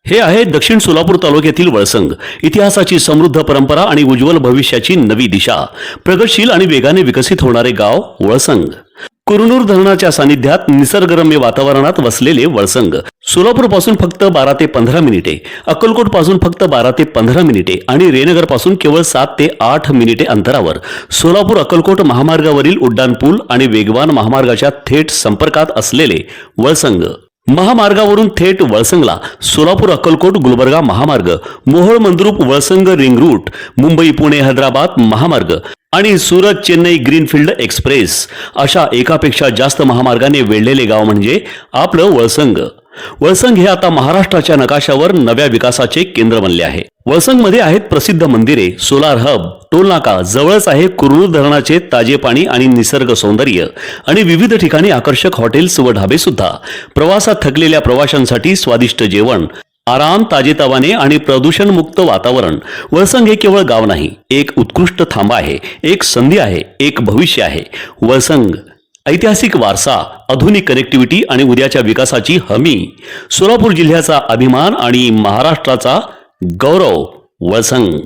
हे आहे दक्षिण सोलापूर तालुक्यातील वळसंग. इतिहासाची समृद्ध परंपरा आणि उज्ज्वल भविष्याची नवी दिशा. प्रगतशील आणि वेगाने विकसित होणारे गाव वळसंग. कुरनूर धरणाच्या सानिध्यात निसर्गरम्य वातावरणात वसलेले वळसंग सोलापूर पासून फक्त 12 ते 15 मिनिटे, अक्कलकोट पासून फक्त 12 ते 15 मिनिटे आणि रेनगर पासून केवळ 7 ते 8 मिनिटे अंतरावर सोलापूर अक्कलकोट महामार्गावरील उड्डाणपूल आणि वेगवान महामार्गाच्या थेट संपर्कात असलेले वळसंग. महामार्गावरून थेट वळसंगला सोलापूर अक्कलकोट गुलबर्गा महामार्ग, मोहोळ मंद्रुप वळसंग रिंग रूट, मुंबई पुणे हैदराबाद महामार्ग आणि सुरत चेन्नई ग्रीनफील्ड एक्सप्रेस अशा एकापेक्षा जास्त महामार्गाने वेढलेले गाव म्हणजे आपलं वळसंग. वळसंग हे आता महाराष्ट्राच्या नकाशावर नव्या विकासाचे केंद्र बनले आहे. वळसंगमध्ये आहेत प्रसिद्ध मंदिरे, सोलार हब, टोलनाका, जवळच आहे कुरनूर धरणाचे ताजे पाणी आणि निसर्ग सौंदर्य आणि विविध ठिकाणी आकर्षक हॉटेल्स व ढाबे सुद्धा. प्रवासात थकलेल्या प्रवाशांसाठी स्वादिष्ट जेवण, आराम, ताजेतवाने आणि प्रदूषणमुक्त वातावरण. वळसंग हे केवळ गाव नाही, एक उत्कृष्ट थांबा आहे, एक संधी आहे, एक भविष्य आहे. वळसंग ऐतिहासिक वारसा, आधुनिक कनेक्टिव्हिटी आणि उद्याच्या विकासाची हमी. सोलापूर जिल्ह्याचा अभिमान आणि महाराष्ट्राचा गौरव. वळसंग.